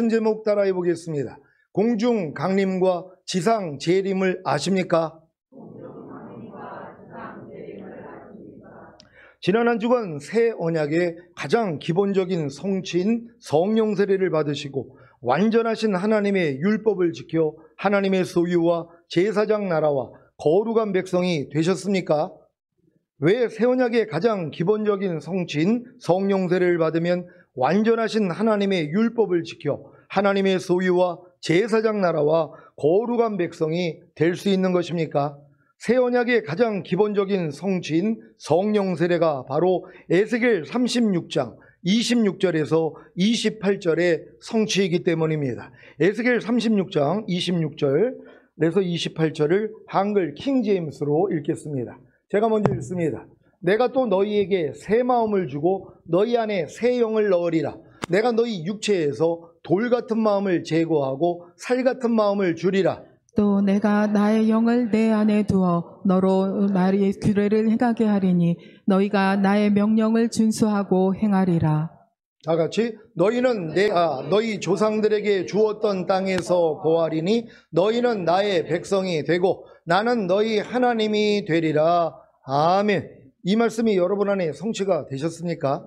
말씀 제목 따라해 보겠습니다. 공중 강림과 지상 재림을 아십니까? 지난 한 주간 새 언약의 가장 기본적인 성취인 성령 세례를 받으시고 완전하신 하나님의 율법을 지켜 하나님의 소유와 제사장 나라와 거룩한 백성이 되셨습니까? 왜 새 언약의 가장 기본적인 성취인 성령 세례를 받으면 완전하신 하나님의 율법을 지켜 하나님의 소유와 제사장 나라와 거룩한 백성이 될 수 있는 것입니까? 새 언약의 가장 기본적인 성취인 성령 세례가 바로 에스겔 36장 26절에서 28절의 성취이기 때문입니다. 에스겔 36장 26절에서 28절을 한글 킹제임스로 읽겠습니다. 제가 먼저 읽습니다. 내가 또 너희에게 새 마음을 주고 너희 안에 새 영을 넣으리라. 내가 너희 육체에서 돌 같은 마음을 제거하고 살 같은 마음을 주리라. 또 내가 나의 영을 내 안에 두어 너로 나의 규례를 행하게 하리니 너희가 나의 명령을 준수하고 행하리라. 다 같이 너희는 내가 너희 조상들에게 주었던 땅에서 거하리니 너희는 나의 백성이 되고 나는 너희 하나님이 되리라. 아멘. 이 말씀이 여러분 안에 성취가 되셨습니까?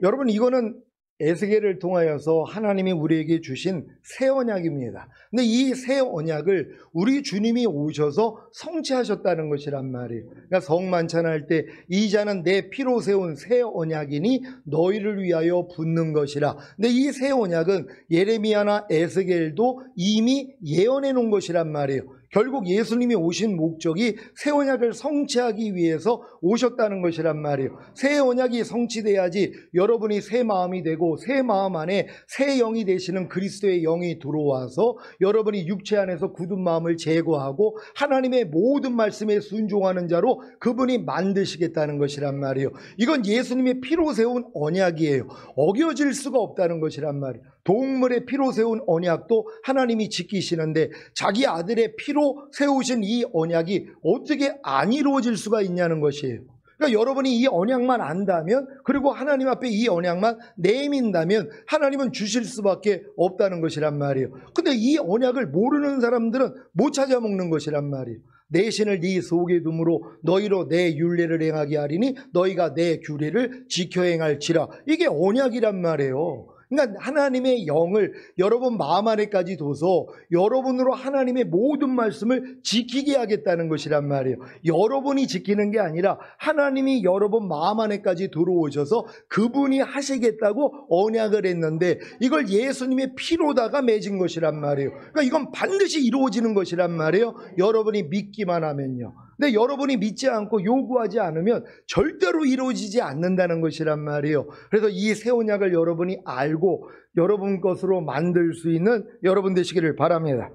여러분, 이거는 에스겔을 통하여서 하나님이 우리에게 주신 새 언약입니다. 근데 이 새 언약을 우리 주님이 오셔서 성취하셨다는 것이란 말이에요. 그러니까 성만찬할 때 이 잔은 내 피로 세운 새 언약이니 너희를 위하여 붓는 것이라. 근데 이 새 언약은 예레미야나 에스겔도 이미 예언해 놓은 것이란 말이에요. 결국 예수님이 오신 목적이 새 언약을 성취하기 위해서 오셨다는 것이란 말이에요. 새 언약이 성취돼야지 여러분이 새 마음이 되고 새 마음 안에 새 영이 되시는 그리스도의 영이 들어와서 여러분이 육체 안에서 굳은 마음을 제거하고 하나님의 모든 말씀에 순종하는 자로 그분이 만드시겠다는 것이란 말이에요. 이건 예수님의 피로 세운 언약이에요. 어겨질 수가 없다는 것이란 말이에요. 동물의 피로 세운 언약도 하나님이 지키시는데 자기 아들의 피로 세우신 이 언약이 어떻게 안 이루어질 수가 있냐는 것이에요. 그러니까 여러분이 이 언약만 안다면, 그리고 하나님 앞에 이 언약만 내민다면 하나님은 주실 수밖에 없다는 것이란 말이에요. 근데 이 언약을 모르는 사람들은 못 찾아먹는 것이란 말이에요. 내 신을 네 속에 둠으로 너희로 내 율례를 행하게 하리니 너희가 내 규례를 지켜 행할지라. 이게 언약이란 말이에요. 그러니까 하나님의 영을 여러분 마음 안에까지 둬서 여러분으로 하나님의 모든 말씀을 지키게 하겠다는 것이란 말이에요. 여러분이 지키는 게 아니라 하나님이 여러분 마음 안에까지 들어오셔서 그분이 하시겠다고 언약을 했는데 이걸 예수님의 피로다가 맺은 것이란 말이에요. 그러니까 이건 반드시 이루어지는 것이란 말이에요. 여러분이 믿기만 하면요. 근데 여러분이 믿지 않고 요구하지 않으면 절대로 이루어지지 않는다는 것이란 말이에요. 그래서 이 새 언약을 여러분이 알고 여러분 것으로 만들 수 있는 여러분 되시기를 바랍니다.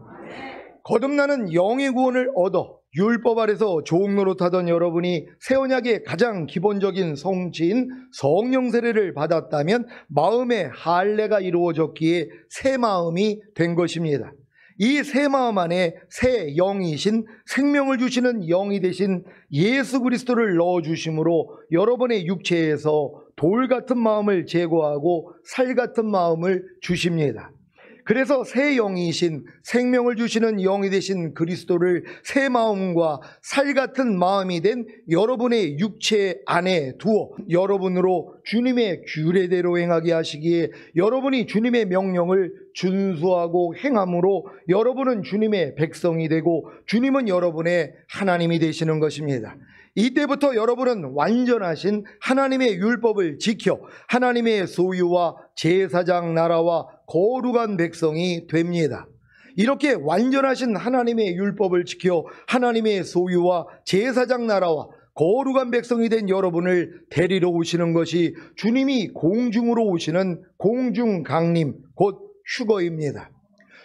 거듭나는 영의 구원을 얻어 율법 아래서 종노릇하던 여러분이 새 언약의 가장 기본적인 성취인 성령 세례를 받았다면 마음의 할례가 이루어졌기에 새 마음이 된 것입니다. 이 새 마음 안에 새 영이신 생명을 주시는 영이 되신 예수 그리스도를 넣어주심으로 여러분의 육체에서 돌 같은 마음을 제거하고 살 같은 마음을 주십니다. 그래서 새 영이신 생명을 주시는 영이 되신 그리스도를 새 마음과 살 같은 마음이 된 여러분의 육체 안에 두어 여러분으로 주님의 규례대로 행하게 하시기에 여러분이 주님의 명령을 준수하고 행함으로 여러분은 주님의 백성이 되고 주님은 여러분의 하나님이 되시는 것입니다. 이때부터 여러분은 완전하신 하나님의 율법을 지켜 하나님의 소유와 제사장 나라와 거룩한 백성이 됩니다. 이렇게 완전하신 하나님의 율법을 지켜 하나님의 소유와 제사장 나라와 거룩한 백성이 된 여러분을 데리러 오시는 것이 주님이 공중으로 오시는 공중 강림, 곧 휴거입니다.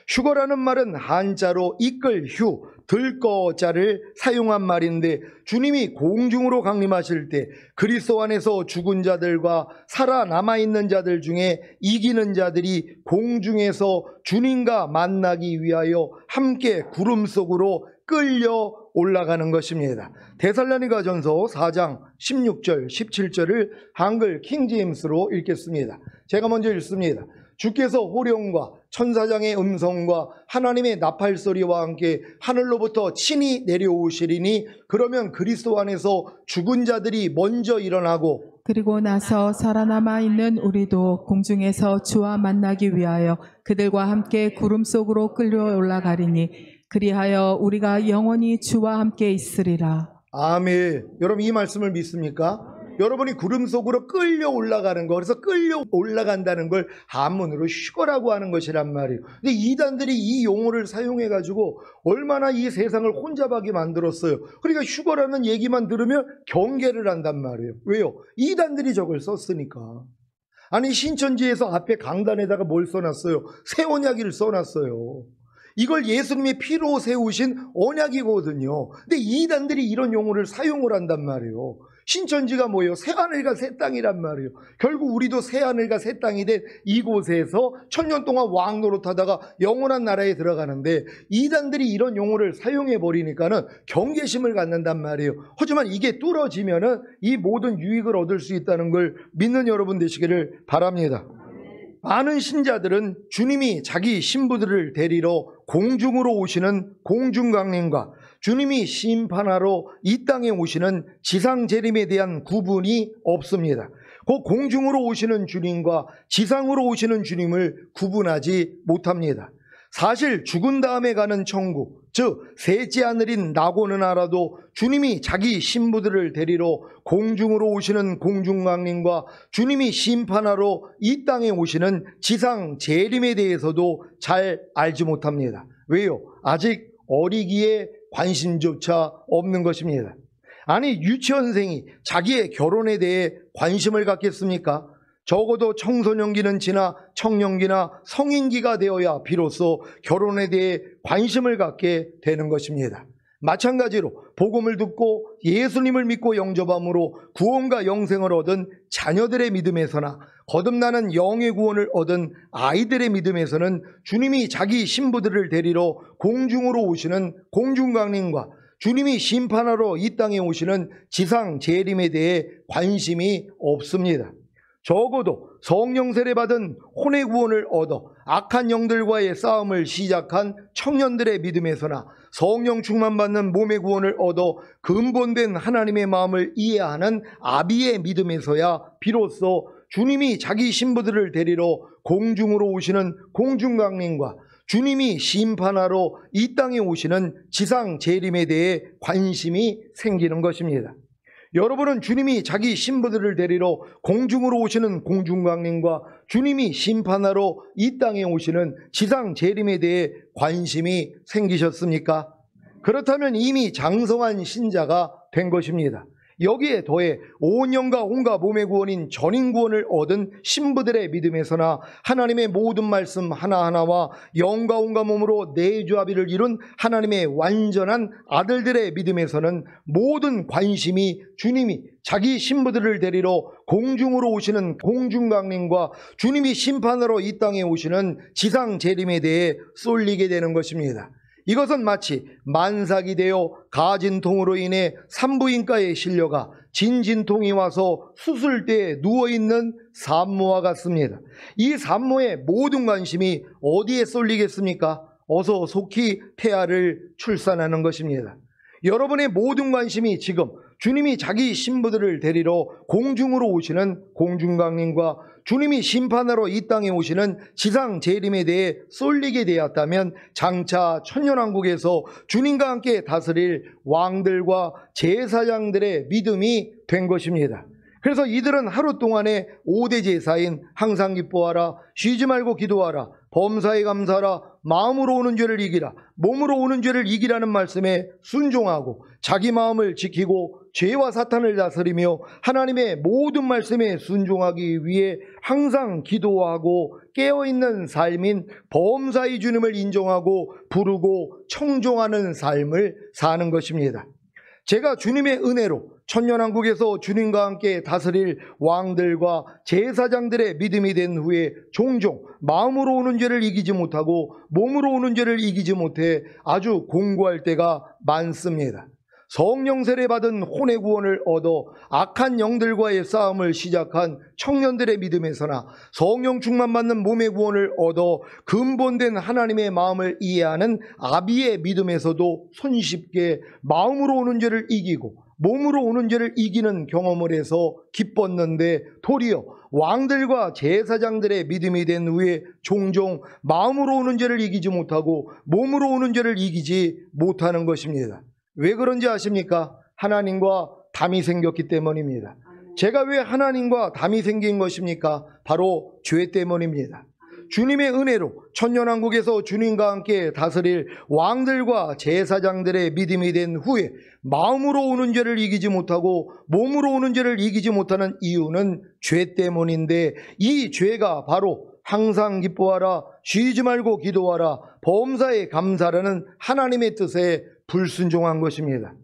휴거라는 말은 한자로 이끌 휴, 들거자를 사용한 말인데 주님이 공중으로 강림하실 때 그리스도 안에서 죽은 자들과 살아남아 있는 자들 중에 이기는 자들이 공중에서 주님과 만나기 위하여 함께 구름 속으로 끌려 올라가는 것입니다. 데살로니가전서 4장 16절 17절을 한글 킹제임스로 읽겠습니다. 제가 먼저 읽습니다. 주께서 호령과 천사장의 음성과 하나님의 나팔 소리와 함께 하늘로부터 친히 내려오시리니 그러면 그리스도 안에서 죽은 자들이 먼저 일어나고 그리고 나서 살아남아 있는 우리도 공중에서 주와 만나기 위하여 그들과 함께 구름 속으로 끌려 올라가리니 그리하여 우리가 영원히 주와 함께 있으리라. 아멘. 여러분 이 말씀을 믿습니까? 여러분이 구름 속으로 끌려 올라가는 거, 그래서 끌려 올라간다는 걸 한문으로 휴거라고 하는 것이란 말이에요. 근데 이단들이 이 용어를 사용해가지고 얼마나 이 세상을 혼잡하게 만들었어요. 그러니까 휴거라는 얘기만 들으면 경계를 한단 말이에요. 왜요? 이단들이 저걸 썼으니까. 아니 신천지에서 앞에 강단에다가 뭘 써놨어요? 새 언약을 써놨어요. 이걸 예수님의 피로 세우신 언약이거든요. 근데 이단들이 이런 용어를 사용을 한단 말이에요. 신천지가 뭐예요? 새하늘과 새 땅이란 말이에요. 결국 우리도 새하늘과 새 땅이 된 이곳에서 천년 동안 왕 노릇하다가 영원한 나라에 들어가는데 이단들이 이런 용어를 사용해 버리니까는 경계심을 갖는단 말이에요. 하지만 이게 뚫어지면은 이 모든 유익을 얻을 수 있다는 걸 믿는 여러분 되시기를 바랍니다. 많은 신자들은 주님이 자기 신부들을 데리러 공중으로 오시는 공중강림과 주님이 심판하러 이 땅에 오시는 지상 재림에 대한 구분이 없습니다. 그 공중으로 오시는 주님과 지상으로 오시는 주님을 구분하지 못합니다. 사실 죽은 다음에 가는 천국, 즉 셋째 하늘인 낙원은 알아도 주님이 자기 신부들을 데리러 공중으로 오시는 공중강림과 주님이 심판하러 이 땅에 오시는 지상 재림에 대해서도 잘 알지 못합니다. 왜요? 아직 어리기에 관심조차 없는 것입니다. 아니 유치원생이 자기의 결혼에 대해 관심을 갖겠습니까? 적어도 청소년기는 지나 청년기나 성인기가 되어야 비로소 결혼에 대해 관심을 갖게 되는 것입니다. 마찬가지로 복음을 듣고 예수님을 믿고 영접함으로 구원과 영생을 얻은 자녀들의 믿음에서나 거듭나는 영의 구원을 얻은 아이들의 믿음에서는 주님이 자기 신부들을 데리러 공중으로 오시는 공중강림과 주님이 심판하러 이 땅에 오시는 지상 재림에 대해 관심이 없습니다. 적어도 성령 세례 받은 혼의 구원을 얻어 악한 영들과의 싸움을 시작한 청년들의 믿음에서나 성령 충만 받는 몸의 구원을 얻어 근본된 하나님의 마음을 이해하는 아비의 믿음에서야 비로소 주님이 자기 신부들을 데리러 공중으로 오시는 공중강림과 주님이 심판하러 이 땅에 오시는 지상 재림에 대해 관심이 생기는 것입니다. 여러분은 주님이 자기 신부들을 데리러 공중으로 오시는 공중강림과 주님이 심판하러 이 땅에 오시는 지상 재림에 대해 관심이 생기셨습니까? 그렇다면 이미 장성한 신자가 된 것입니다. 여기에 더해 온 영과 온갖 몸의 구원인 전인구원을 얻은 신부들의 믿음에서나 하나님의 모든 말씀 하나하나와 영과 온갖 몸으로 내조합의를 이룬 하나님의 완전한 아들들의 믿음에서는 모든 관심이 주님이 자기 신부들을 데리러 공중으로 오시는 공중강림과 주님이 심판하러 이 땅에 오시는 지상 재림에 대해 쏠리게 되는 것입니다. 이것은 마치 만삭이 되어 가진통으로 인해 산부인과에 실려가 진진통이 와서 수술대에 누워있는 산모와 같습니다. 이 산모의 모든 관심이 어디에 쏠리겠습니까? 어서 속히 태아를 출산하는 것입니다. 여러분의 모든 관심이 지금 주님이 자기 신부들을 데리러 공중으로 오시는 공중강림과 주님이 심판하러 이 땅에 오시는 지상 재림에 대해 쏠리게 되었다면 장차 천년왕국에서 주님과 함께 다스릴 왕들과 제사장들의 믿음이 된 것입니다. 그래서 이들은 하루 동안에 5대 제사인 항상 기뻐하라, 쉬지 말고 기도하라, 범사에 감사하라, 마음으로 오는 죄를 이기라, 몸으로 오는 죄를 이기라는 말씀에 순종하고 자기 마음을 지키고 죄와 사탄을 다스리며 하나님의 모든 말씀에 순종하기 위해 항상 기도하고 깨어있는 삶인 범사의 주님을 인정하고 부르고 청종하는 삶을 사는 것입니다. 제가 주님의 은혜로 천년왕국에서 주님과 함께 다스릴 왕들과 제사장들의 믿음이 된 후에 종종 마음으로 오는 죄를 이기지 못하고 몸으로 오는 죄를 이기지 못해 아주 공고할 때가 많습니다. 성령 세례 받은 혼의 구원을 얻어 악한 영들과의 싸움을 시작한 청년들의 믿음에서나 성령 충만 받는 몸의 구원을 얻어 근본된 하나님의 마음을 이해하는 아비의 믿음에서도 손쉽게 마음으로 오는 죄를 이기고 몸으로 오는 죄를 이기는 경험을 해서 기뻤는데, 도리어 왕들과 제사장들의 믿음이 된 후에 종종 마음으로 오는 죄를 이기지 못하고 몸으로 오는 죄를 이기지 못하는 것입니다. 왜 그런지 아십니까? 하나님과 담이 생겼기 때문입니다. 제가 왜 하나님과 담이 생긴 것입니까? 바로 죄 때문입니다. 주님의 은혜로 천년왕국에서 주님과 함께 다스릴 왕들과 제사장들의 믿음이 된 후에 마음으로 오는 죄를 이기지 못하고 몸으로 오는 죄를 이기지 못하는 이유는 죄 때문인데, 이 죄가 바로 항상 기뻐하라, 쉬지 말고 기도하라, 범사에 감사라는 하나님의 뜻에 불순종한 것입니다.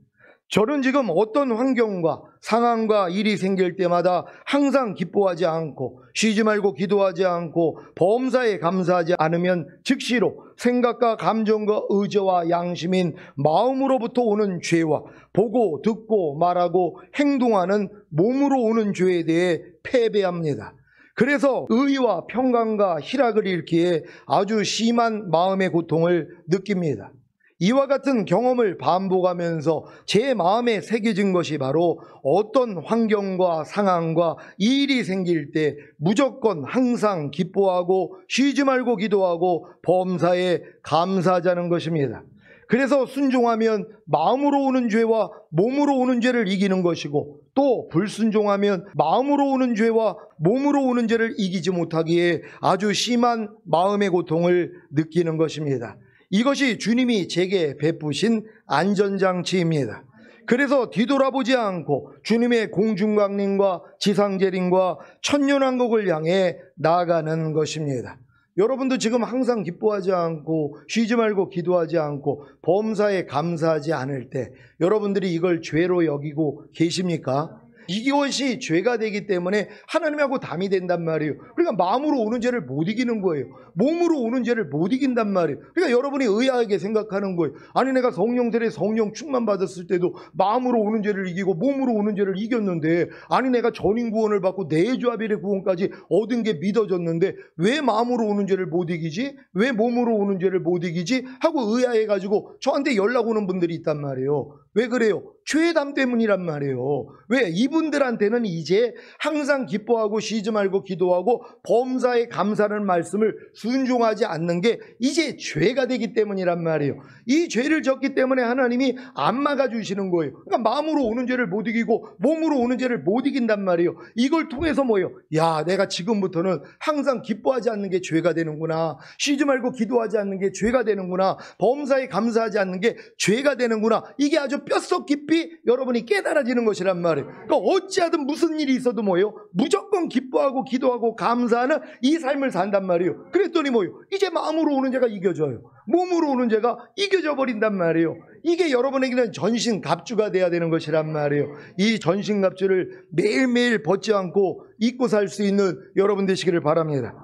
저는 지금 어떤 환경과 상황과 일이 생길 때마다 항상 기뻐하지 않고 쉬지 말고 기도하지 않고 범사에 감사하지 않으면 즉시로 생각과 감정과 의지와 양심인 마음으로부터 오는 죄와 보고 듣고 말하고 행동하는 몸으로 오는 죄에 대해 패배합니다. 그래서 의와 평강과 희락을 잃기에 아주 심한 마음의 고통을 느낍니다. 이와 같은 경험을 반복하면서 제 마음에 새겨진 것이 바로 어떤 환경과 상황과 일이 생길 때 무조건 항상 기뻐하고 쉬지 말고 기도하고 범사에 감사하자는 것입니다. 그래서 순종하면 마음으로 오는 죄와 몸으로 오는 죄를 이기는 것이고, 또 불순종하면 마음으로 오는 죄와 몸으로 오는 죄를 이기지 못하기에 아주 심한 마음의 고통을 느끼는 것입니다. 이것이 주님이 제게 베푸신 안전장치입니다. 그래서 뒤돌아보지 않고 주님의 공중강림과 지상재림과 천년왕국을 향해 나아가는 것입니다. 여러분도 지금 항상 기뻐하지 않고 쉬지 말고 기도하지 않고 범사에 감사하지 않을 때 여러분들이 이걸 죄로 여기고 계십니까? 이것이 죄가 되기 때문에 하나님하고 담이 된단 말이에요. 그러니까 마음으로 오는 죄를 못 이기는 거예요. 몸으로 오는 죄를 못 이긴단 말이에요. 그러니까 여러분이 의아하게 생각하는 거예요. 아니, 내가 성령 세례 성령 충만 받았을 때도 마음으로 오는 죄를 이기고 몸으로 오는 죄를 이겼는데, 아니 내가 전인 구원을 받고 내주아벨의 구원까지 얻은 게 믿어졌는데 왜 마음으로 오는 죄를 못 이기지? 왜 몸으로 오는 죄를 못 이기지? 하고 의아해가지고 저한테 연락 오는 분들이 있단 말이에요. 왜 그래요? 죄담 때문이란 말이에요. 왜? 이분들한테는 이제 항상 기뻐하고 쉬지 말고 기도하고 범사에 감사하는 말씀을 순종하지 않는 게 이제 죄가 되기 때문이란 말이에요. 이 죄를 졌기 때문에 하나님이 안 막아주시는 거예요. 그러니까 마음으로 오는 죄를 못 이기고 몸으로 오는 죄를 못 이긴단 말이에요. 이걸 통해서 뭐예요? 야, 내가 지금부터는 항상 기뻐하지 않는 게 죄가 되는구나, 쉬지 말고 기도하지 않는 게 죄가 되는구나, 범사에 감사하지 않는 게 죄가 되는구나, 이게 아주 뼛속 깊이 여러분이 깨달아지는 것이란 말이에요. 그러니까 어찌하든 무슨 일이 있어도 뭐예요? 무조건 기뻐하고 기도하고 감사하는 이 삶을 산단 말이에요. 그랬더니 뭐예요? 이제 마음으로 오는 죄가 이겨져요. 몸으로 오는 죄가 이겨져 버린단 말이에요. 이게 여러분에게는 전신갑주가 돼야 되는 것이란 말이에요. 이 전신갑주를 매일매일 벗지 않고 입고 살 수 있는 여러분 되시기를 바랍니다.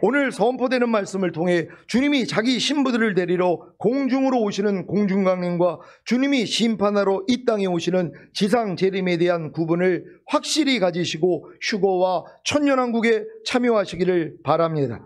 오늘 선포되는 말씀을 통해 주님이 자기 신부들을 데리러 공중으로 오시는 공중강림과 주님이 심판하러 이 땅에 오시는 지상재림에 대한 구분을 확실히 가지시고 휴거와 천년왕국에 참여하시기를 바랍니다.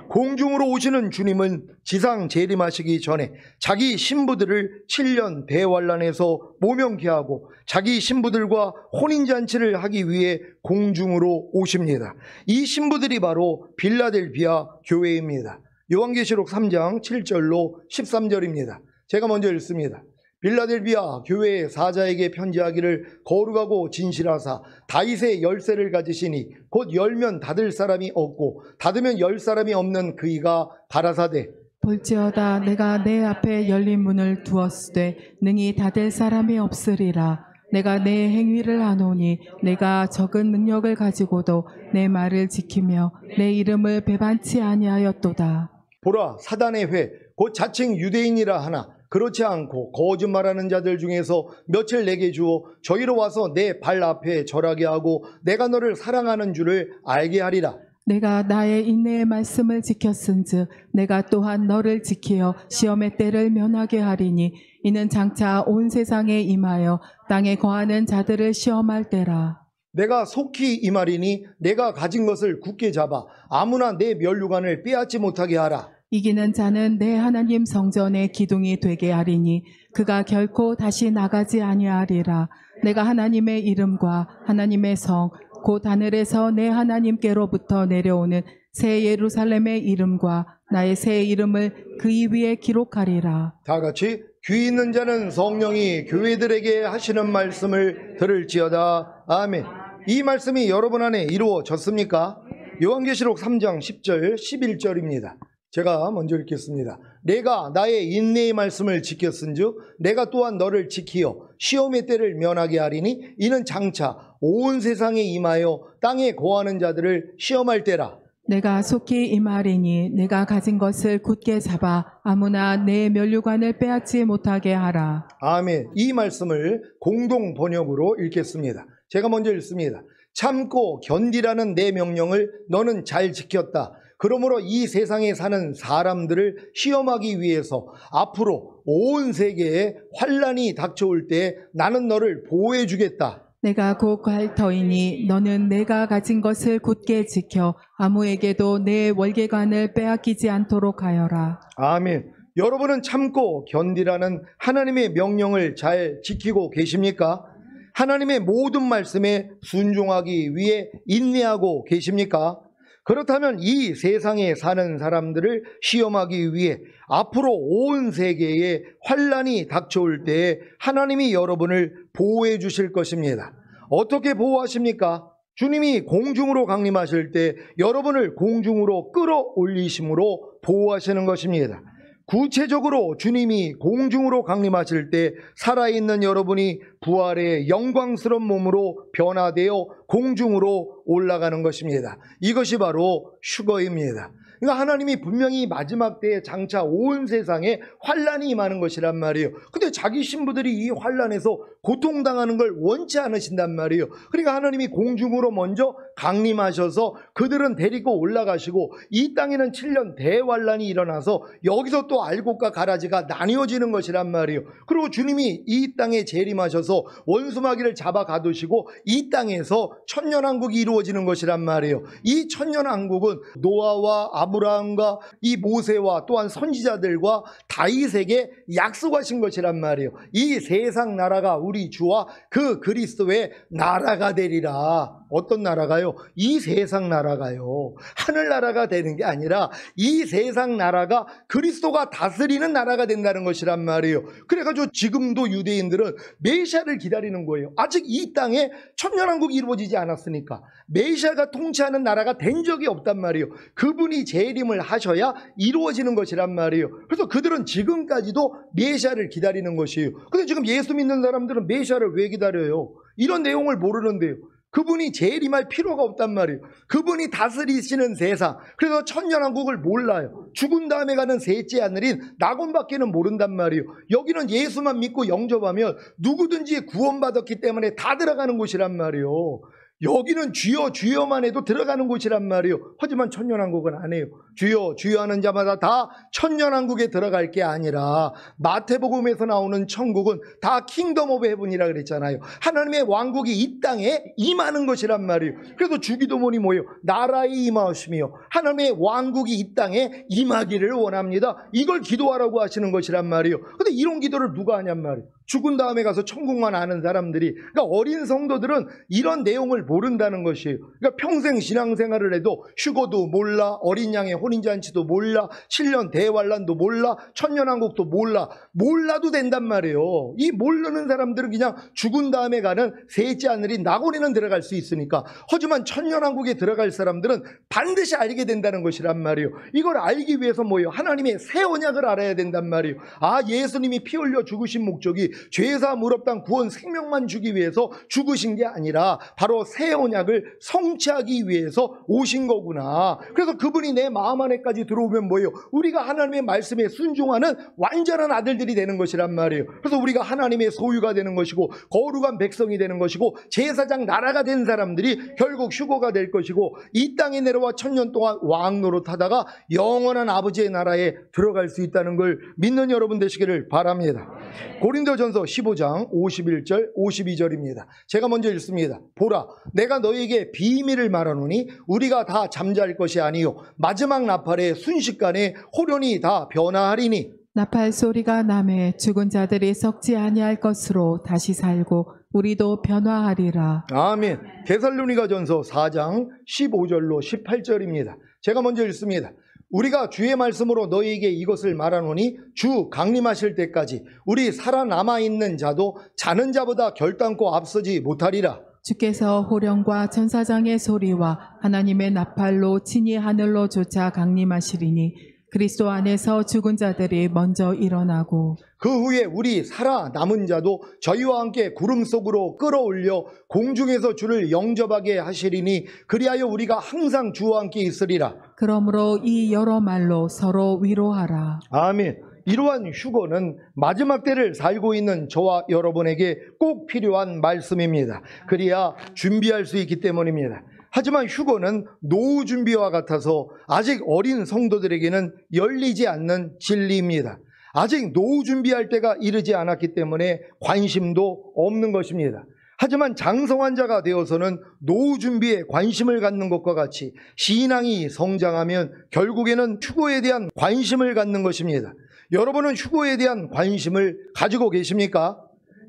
공중으로 오시는 주님은 지상 재림하시기 전에 자기 신부들을 7년 대환란에서 모명케 하고 자기 신부들과 혼인잔치를 하기 위해 공중으로 오십니다. 이 신부들이 바로 빌라델비아 교회입니다. 요한계시록 3장 7절로 13절입니다. 제가 먼저 읽습니다. 빌라델비아 교회의 사자에게 편지하기를 거룩하고 진실하사 다윗의 열쇠를 가지시니 곧 열면 닫을 사람이 없고 닫으면 열 사람이 없는 그이가 가라사대 볼지어다 내가 내 앞에 열린 문을 두었으되 능히 닫을 사람이 없으리라. 내가 내 행위를 아노니 내가 적은 능력을 가지고도 내 말을 지키며 내 이름을 배반치 아니하였도다. 보라, 사단의 회 곧 자칭 유대인이라 하나 그렇지 않고 거짓말하는 자들 중에서 며칠 내게 주어 저희로 와서 내 발 앞에 절하게 하고 내가 너를 사랑하는 줄을 알게 하리라. 내가 나의 인내의 말씀을 지켰은즉 내가 또한 너를 지키어 시험의 때를 면하게 하리니 이는 장차 온 세상에 임하여 땅에 거하는 자들을 시험할 때라. 내가 속히 임하리니 내가 가진 것을 굳게 잡아 아무나 내 면류관을 빼앗지 못하게 하라. 이기는 자는 내 하나님 성전의 기둥이 되게 하리니 그가 결코 다시 나가지 아니하리라. 내가 하나님의 이름과 하나님의 성 곧 하늘에서 내 하나님께로부터 내려오는 새 예루살렘의 이름과 나의 새 이름을 그 위에 기록하리라. 다 같이 귀 있는 자는 성령이 교회들에게 하시는 말씀을 들을지어다. 아멘. 이 말씀이 여러분 안에 이루어졌습니까? 요한계시록 3장 10절 11절입니다. 제가 먼저 읽겠습니다. 내가 나의 인내의 말씀을 지켰은즉 내가 또한 너를 지키어 시험의 때를 면하게 하리니 이는 장차 온 세상에 임하여 땅에 거하는 자들을 시험할 때라. 내가 속히 임하리니 내가 가진 것을 굳게 잡아 아무나 내 면류관을 빼앗지 못하게 하라. 아멘. 이 말씀을 공동 번역으로 읽겠습니다. 제가 먼저 읽습니다. 참고 견디라는 내 명령을 너는 잘 지켰다. 그러므로 이 세상에 사는 사람들을 시험하기 위해서 앞으로 온 세계에 환란이 닥쳐올 때 나는 너를 보호해 주겠다. 내가 곧 갈 터이니 너는 내가 가진 것을 굳게 지켜 아무에게도 내 월계관을 빼앗기지 않도록 하여라. 아멘. 여러분은 참고 견디라는 하나님의 명령을 잘 지키고 계십니까? 하나님의 모든 말씀에 순종하기 위해 인내하고 계십니까? 그렇다면 이 세상에 사는 사람들을 시험하기 위해 앞으로 온 세계에 환란이 닥쳐올 때에 하나님이 여러분을 보호해 주실 것입니다. 어떻게 보호하십니까? 주님이 공중으로 강림하실 때 여러분을 공중으로 끌어올리심으로 보호하시는 것입니다. 구체적으로 주님이 공중으로 강림하실 때 살아있는 여러분이 부활의 영광스러운 몸으로 변화되어 공중으로 올라가는 것입니다. 이것이 바로 휴거입니다. 그러니까 하나님이 분명히 마지막 때에 장차 온 세상에 환란이 임하는 것이란 말이에요. 근데 자기 신부들이 이 환란에서 고통당하는 걸 원치 않으신단 말이에요. 그러니까 하나님이 공중으로 먼저 강림하셔서 그들은 데리고 올라가시고 이 땅에는 7년 대환란이 일어나서 여기서 또 알곡과 가라지가 나뉘어지는 것이란 말이에요. 그리고 주님이 이 땅에 재림하셔서 원수마귀를 잡아 가두시고 이 땅에서 천년왕국이 이루어지는 것이란 말이에요. 이 천년왕국은 노아와 아브라함과 이 모세와 또한 선지자들과 다윗에게 약속하신 것이란 말이에요. 이 세상 나라가 우리 주와 그 그리스도의 나라가 되리라. 어떤 나라가요? 이 세상 나라가요. 하늘나라가 되는 게 아니라 이 세상 나라가 그리스도가 다스리는 나라가 된다는 것이란 말이에요. 그래가지고 지금도 유대인들은 메시아를 기다리는 거예요. 아직 이 땅에 천년왕국이 이루어지지 않았으니까 메시아가 통치하는 나라가 된 적이 없단 말이에요. 그분이 재림을 하셔야 이루어지는 것이란 말이에요. 그래서 그들은 지금까지도 메시아를 기다리는 것이에요. 근데 지금 예수 믿는 사람들은 메시아를 왜 기다려요? 이런 내용을 모르는데요. 그분이 재림할 필요가 없단 말이에요. 그분이 다스리시는 세상, 그래서 천년왕국을 몰라요. 죽은 다음에 가는 셋째 하늘인 낙원밖에는 모른단 말이에요. 여기는 예수만 믿고 영접하면 누구든지 구원받았기 때문에 다 들어가는 곳이란 말이에요. 여기는 주여 주여만 해도 들어가는 곳이란 말이에요. 하지만 천년왕국은 안 해요. 주여 주여 하는 자마다 다 천년왕국에 들어갈 게 아니라 마태복음에서 나오는 천국은 다 킹덤 오브 헤븐이라 그랬잖아요. 하나님의 왕국이 이 땅에 임하는 것이란 말이에요. 그래서 주기도문이 뭐예요? 나라에 임하시며 하나님의 왕국이 이 땅에 임하기를 원합니다. 이걸 기도하라고 하시는 것이란 말이에요. 근데 이런 기도를 누가 하냔 말이에요. 죽은 다음에 가서 천국만 아는 사람들이, 그러니까 어린 성도들은 이런 내용을 모른다는 것이에요. 그러니까 평생 신앙생활을 해도 휴거도 몰라, 어린 양의 혼인잔치도 몰라, 7년 대환란도 몰라, 천년왕국도 몰라도 된단 말이에요. 이 모르는 사람들은 그냥 죽은 다음에 가는 셋째 하늘인 낙원에는 들어갈 수 있으니까. 하지만 천년왕국에 들어갈 사람들은 반드시 알게 된다는 것이란 말이에요. 이걸 알기 위해서 뭐예요? 하나님의 새 언약을 알아야 된단 말이에요. 아, 예수님이 피 흘려 죽으신 목적이 죄사 무렵당 구원 생명만 주기 위해서 죽으신 게 아니라 바로 새 언약을 성취하기 위해서 오신 거구나. 그래서 그분이 내 마음 안에까지 들어오면 뭐예요? 우리가 하나님의 말씀에 순종하는 완전한 아들들이 되는 것이란 말이에요. 그래서 우리가 하나님의 소유가 되는 것이고 거룩한 백성이 되는 것이고 제사장 나라가 된 사람들이 결국 휴거가 될 것이고 이 땅에 내려와 1000년 동안 왕 노릇하다가 영원한 아버지의 나라에 들어갈 수 있다는 걸 믿는 여러분 되시기를 바랍니다. 고린도전서 15장 51절 52절입니다. 제가 먼저 읽습니다. 보라, 내가 너희에게 비밀을 말하노니 우리가 다 잠잘 것이 아니요 마지막 나팔에 순식간에 호련히 다 변화하리니 나팔 소리가 나매 죽은 자들이 썩지 아니할 것으로 다시 살고 우리도 변화하리라. 아멘. 데살로니가전서 4장 15절로 18절입니다. 제가 먼저 읽습니다. 우리가 주의 말씀으로 너희에게 이것을 말하노니 주 강림하실 때까지 우리 살아남아 있는 자도 자는 자보다 결단코 앞서지 못하리라. 주께서 호령과 천사장의 소리와 하나님의 나팔로 친히 하늘로 쫓아 강림하시리니 그리스도 안에서 죽은 자들이 먼저 일어나고 그 후에 우리 살아남은 자도 저희와 함께 구름 속으로 끌어올려 공중에서 주를 영접하게 하시리니 그리하여 우리가 항상 주와 함께 있으리라. 그러므로 이 여러 말로 서로 위로하라. 아멘. 이러한 휴거는 마지막 때를 살고 있는 저와 여러분에게 꼭 필요한 말씀입니다. 그래야 준비할 수 있기 때문입니다. 하지만 휴거는 노후 준비와 같아서 아직 어린 성도들에게는 열리지 않는 진리입니다. 아직 노후 준비할 때가 이르지 않았기 때문에 관심도 없는 것입니다. 하지만 장성한 자가 되어서는 노후 준비에 관심을 갖는 것과 같이 신앙이 성장하면 결국에는 휴거에 대한 관심을 갖는 것입니다. 여러분은 휴거에 대한 관심을 가지고 계십니까?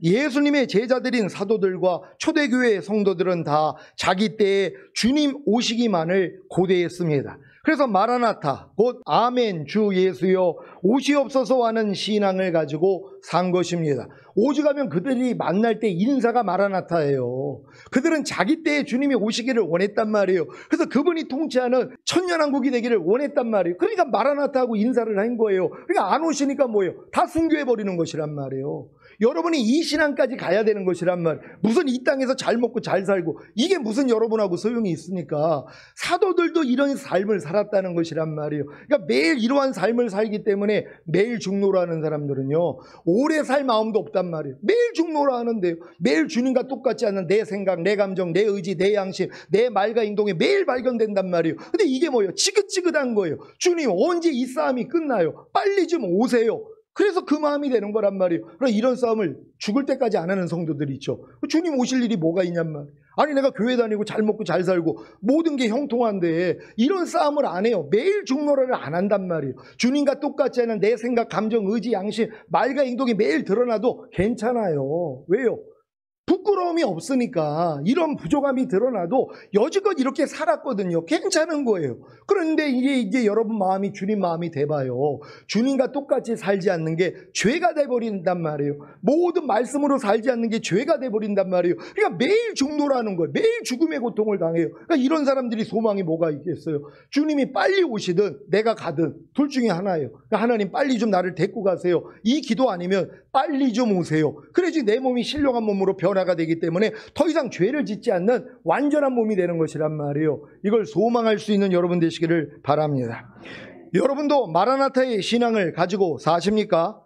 예수님의 제자들인 사도들과 초대교회 성도들은 다 자기 때에 주님 오시기만을 고대했습니다. 그래서 마라나타, 곧 아멘 주 예수여 오시옵소서 하는 신앙을 가지고 산 것입니다. 오죽하면 그들이 만날 때 인사가 마라나타예요. 그들은 자기 때에 주님이 오시기를 원했단 말이에요. 그래서 그분이 통치하는 천년왕국이 되기를 원했단 말이에요. 그러니까 마라나타하고 인사를 한 거예요. 그러니까 안 오시니까 뭐예요? 다 순교해버리는 것이란 말이에요. 여러분이 이 신앙까지 가야 되는 것이란 말. 무슨 이 땅에서 잘 먹고 잘 살고 이게 무슨 여러분하고 소용이 있습니까? 사도들도 이런 삶을 살았다는 것이란 말이에요. 그러니까 매일 이러한 삶을 살기 때문에 매일 죽노라 하는 사람들은요 오래 살 마음도 없단 말이에요. 매일 죽노라 하는데요, 매일 주님과 똑같지 않은 내 생각, 내 감정, 내 의지, 내 양심, 내 말과 행동이 매일 발견된단 말이에요. 근데 이게 뭐예요? 지긋지긋한 거예요. 주님 언제 이 싸움이 끝나요? 빨리 좀 오세요. 그래서 그 마음이 되는 거란 말이에요. 그러나 이런 싸움을 죽을 때까지 안 하는 성도들이 있죠. 주님 오실 일이 뭐가 있냔 말이에요. 아니 내가 교회 다니고 잘 먹고 잘 살고 모든 게 형통한데 이런 싸움을 안 해요. 매일 죽노라를 안 한단 말이에요. 주님과 똑같지 않은 내 생각, 감정, 의지, 양심, 말과 행동이 매일 드러나도 괜찮아요. 왜요? 부끄러움이 없으니까. 이런 부족함이 드러나도 여지껏 이렇게 살았거든요. 괜찮은 거예요. 그런데 이제 여러분 마음이 주님 마음이 돼봐요. 주님과 똑같이 살지 않는 게 죄가 돼버린단 말이에요. 모든 말씀으로 살지 않는 게 죄가 돼버린단 말이에요. 그러니까 매일 죽노라는 거예요. 매일 죽음의 고통을 당해요. 그러니까 이런 사람들이 소망이 뭐가 있겠어요? 주님이 빨리 오시든 내가 가든 둘 중에 하나예요. 그러니까 하나님 빨리 좀 나를 데리고 가세요. 이 기도 아니면 빨리 좀 오세요. 그래야지 내 몸이 신령한 몸으로 변화가 되기 때문에 더 이상 죄를 짓지 않는 완전한 몸이 되는 것이란 말이에요. 이걸 소망할 수 있는 여러분 되시기를 바랍니다. 여러분도 마라나타의 신앙을 가지고 사십니까?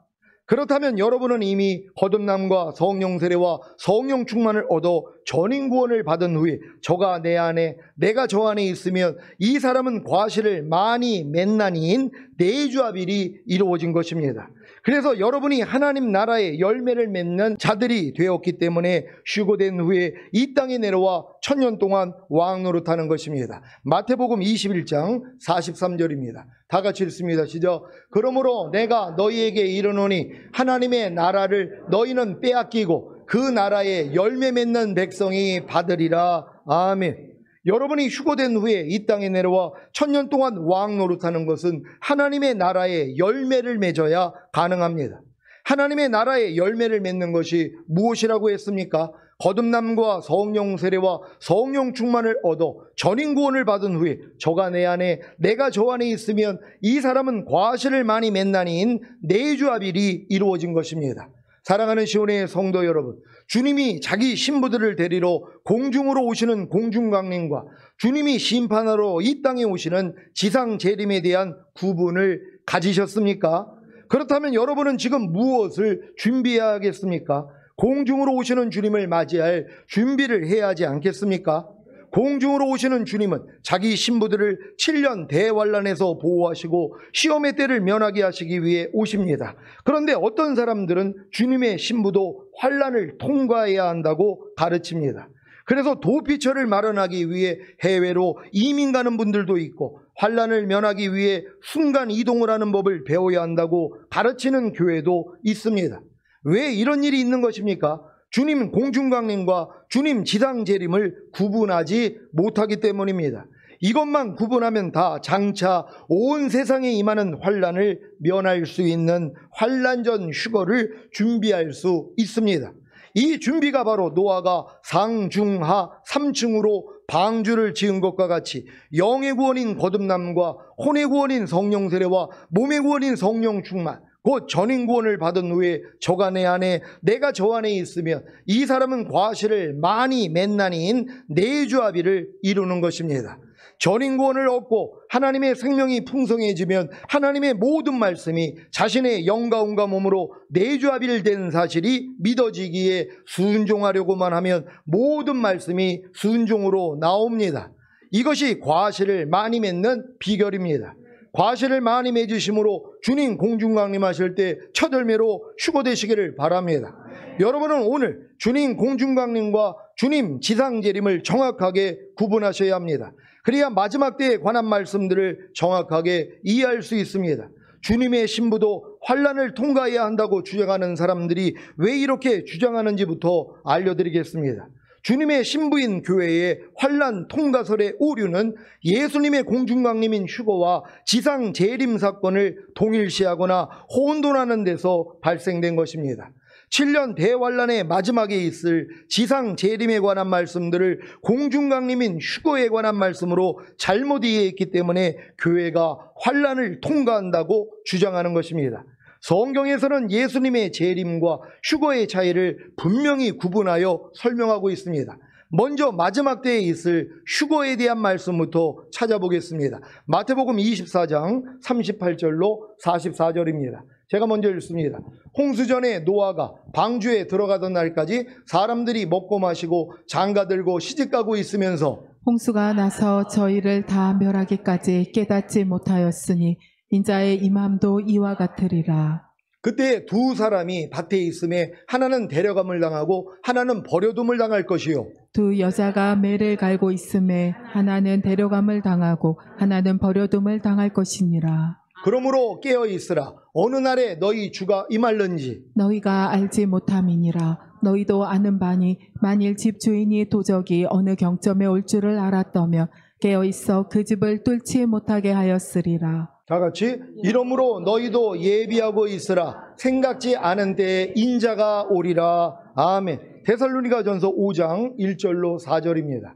그렇다면 여러분은 이미 거듭남과 성령 세례와 성령 충만을 얻어 전인 구원을 받은 후에 저가 내 안에 내가 저 안에 있으면 이 사람은 과실을 많이 맺나니인 내주합일이 이루어진 것입니다. 그래서 여러분이 하나님 나라의 열매를 맺는 자들이 되었기 때문에 휴거된 후에 이 땅에 내려와 1000년 동안 왕 노릇하는 것입니다. 마태복음 21장 43절입니다. 다 같이 읽습니다. 시작. 그러므로 내가 너희에게 이르노니 하나님의 나라를 너희는 빼앗기고 그 나라의 열매 맺는 백성이 받으리라. 아멘. 여러분이 휴거된 후에 이 땅에 내려와 1000년 동안 왕 노릇하는 것은 하나님의 나라의 열매를 맺어야 가능합니다. 하나님의 나라의 열매를 맺는 것이 무엇이라고 했습니까? 거듭남과 성령 세례와 성령 충만을 얻어 전인 구원을 받은 후에 저가 내 안에 내가 저 안에 있으면 이 사람은 과실을 많이 맺나니인 내주합일이 이루어진 것입니다. 사랑하는 시온의 성도 여러분, 주님이 자기 신부들을 데리러 공중으로 오시는 공중강림과 주님이 심판하러 이 땅에 오시는 지상 재림에 대한 구분을 가지셨습니까? 그렇다면 여러분은 지금 무엇을 준비해야겠습니까? 공중으로 오시는 주님을 맞이할 준비를 해야 하지 않겠습니까? 공중으로 오시는 주님은 자기 신부들을 7년 대환란에서 보호하시고 시험의 때를 면하게 하시기 위해 오십니다. 그런데 어떤 사람들은 주님의 신부도 환란을 통과해야 한다고 가르칩니다. 그래서 도피처를 마련하기 위해 해외로 이민 가는 분들도 있고 환란을 면하기 위해 순간 이동을 하는 법을 배워야 한다고 가르치는 교회도 있습니다. 왜 이런 일이 있는 것입니까? 주님 공중강림과 주님 지상재림을 구분하지 못하기 때문입니다. 이것만 구분하면 다 장차 온 세상에 임하는 환란을 면할 수 있는 환란전 휴거를 준비할 수 있습니다. 이 준비가 바로 노아가 상중하 3층으로 방주를 지은 것과 같이 영의 구원인 거듭남과 혼의 구원인 성령 세례와 몸의 구원인 성령 충만, 곧 전인 구원을 받은 후에 저가 내 안에 내가 저 안에 있으면 이 사람은 과실을 많이 맺나니인 내주합의를 이루는 것입니다. 전인 구원을 얻고 하나님의 생명이 풍성해지면 하나님의 모든 말씀이 자신의 영가운과 몸으로 내주합의를 된 사실이 믿어지기에 순종하려고만 하면 모든 말씀이 순종으로 나옵니다. 이것이 과실을 많이 맺는 비결입니다. 과실을 많이 맺으심으로 주님 공중강림하실 때 첫 열매로 휴거되시기를 바랍니다. 여러분은 오늘 주님 공중강림과 주님 지상재림을 정확하게 구분하셔야 합니다. 그래야 마지막 때에 관한 말씀들을 정확하게 이해할 수 있습니다. 주님의 신부도 환란을 통과해야 한다고 주장하는 사람들이 왜 이렇게 주장하는지부터 알려드리겠습니다. 주님의 신부인 교회의 환란 통과설의 오류는 예수님의 공중강림인 휴거와 지상 재림 사건을 동일시하거나 혼돈하는 데서 발생된 것입니다. 7년 대환란의 마지막에 있을 지상 재림에 관한 말씀들을 공중강림인 휴거에 관한 말씀으로 잘못 이해했기 때문에 교회가 환란을 통과한다고 주장하는 것입니다. 성경에서는 예수님의 재림과 휴거의 차이를 분명히 구분하여 설명하고 있습니다. 먼저 마지막 때에 있을 휴거에 대한 말씀부터 찾아보겠습니다. 마태복음 24장 38절로 44절입니다. 제가 먼저 읽습니다. 홍수전에 노아가 방주에 들어가던 날까지 사람들이 먹고 마시고 장가들고 시집가고 있으면서 홍수가 나서 저희를 다 멸하기까지 깨닫지 못하였으니 인자의 임함도 이와 같으리라. 그때 두 사람이 밭에 있음에 하나는 데려감을 당하고 하나는 버려둠을 당할 것이요. 두 여자가 매를 갈고 있음에 하나는 데려감을 당하고 하나는 버려둠을 당할 것이니라. 그러므로 깨어 있으라. 어느 날에 너희 주가 임할는지 너희가 알지 못함이니라. 너희도 아는 바니 만일 집주인이 도적이 어느 경점에 올 줄을 알았다면 깨어 있어 그 집을 뚫지 못하게 하였으리라. 다 같이 이러므로 너희도 예비하고 있으라. 생각지 않은 때에 인자가 오리라. 아멘. 데살로니가전서 5장 1절로 4절입니다.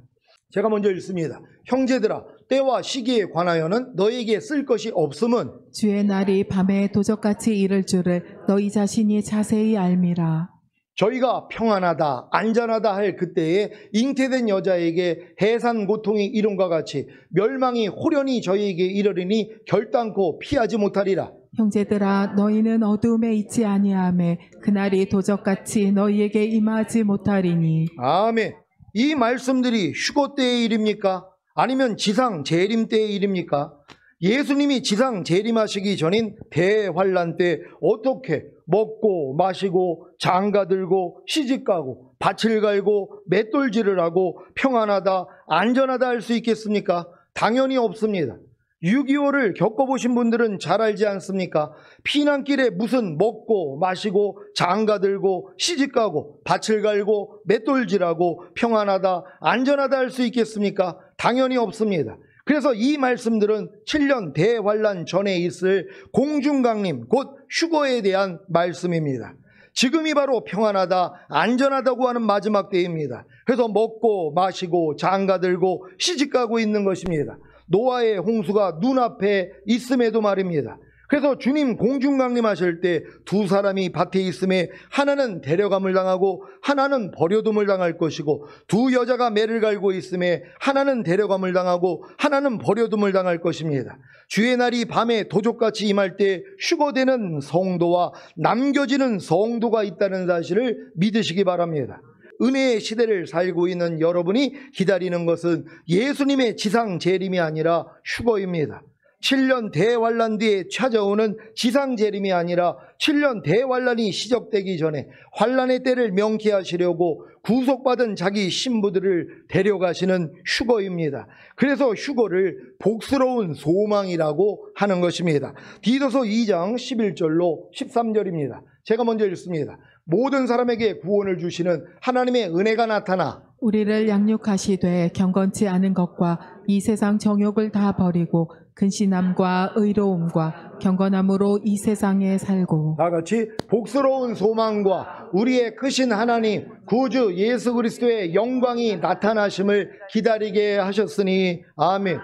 제가 먼저 읽습니다. 형제들아, 때와 시기에 관하여는 너희에게 쓸 것이 없음은 주의 날이 밤에 도적같이 이를 줄을 너희 자신이 자세히 알미라. 저희가 평안하다 안전하다 할 그때에 잉태된 여자에게 해산 고통이 이름과 같이 멸망이 호련히 저희에게 이르리니 결단코 피하지 못하리라. 형제들아, 너희는 어두움에 있지 아니하매 그날이 도적같이 너희에게 임하지 못하리니. 아멘. 이 말씀들이 휴거 때의 일입니까? 아니면 지상 재림 때의 일입니까? 예수님이 지상 재림하시기 전인 대환란 때 어떻게 먹고 마시고 장가들고 시집가고 밭을 갈고 맷돌질을 하고 평안하다 안전하다 할 수 있겠습니까? 당연히 없습니다. 6.25를 겪어보신 분들은 잘 알지 않습니까? 피난길에 무슨 먹고 마시고 장가들고 시집가고 밭을 갈고 맷돌질하고 평안하다 안전하다 할 수 있겠습니까? 당연히 없습니다. 그래서 이 말씀들은 7년 대환란 전에 있을 공중강림 곧 휴거에 대한 말씀입니다. 지금이 바로 평안하다 안전하다고 하는 마지막 때입니다. 그래서 먹고 마시고 장가들고 시집가고 있는 것입니다. 노아의 홍수가 눈앞에 있음에도 말입니다. 그래서 주님 공중강림하실 때 두 사람이 밭에 있음에 하나는 데려감을 당하고 하나는 버려둠을 당할 것이고, 두 여자가 매를 갈고 있음에 하나는 데려감을 당하고 하나는 버려둠을 당할 것입니다. 주의 날이 밤에 도적같이 임할 때 휴거되는 성도와 남겨지는 성도가 있다는 사실을 믿으시기 바랍니다. 은혜의 시대를 살고 있는 여러분이 기다리는 것은 예수님의 지상 재림이 아니라 휴거입니다. 7년 대환란 뒤에 찾아오는 지상 재림이 아니라 7년 대환란이 시작되기 전에 환란의 때를 명쾌하시려고 구속받은 자기 신부들을 데려가시는 휴거입니다. 그래서 휴거를 복스러운 소망이라고 하는 것입니다. 디도서 2장 11절로 13절입니다. 제가 먼저 읽습니다. 모든 사람에게 구원을 주시는 하나님의 은혜가 나타나 우리를 양육하시되 경건치 않은 것과 이 세상 정욕을 다 버리고 근신함과 의로움과 경건함으로 이 세상에 살고, 다 같이 복스러운 소망과 우리의 크신 하나님 구주 예수 그리스도의 영광이 나타나심을 기다리게 하셨으니 아멘.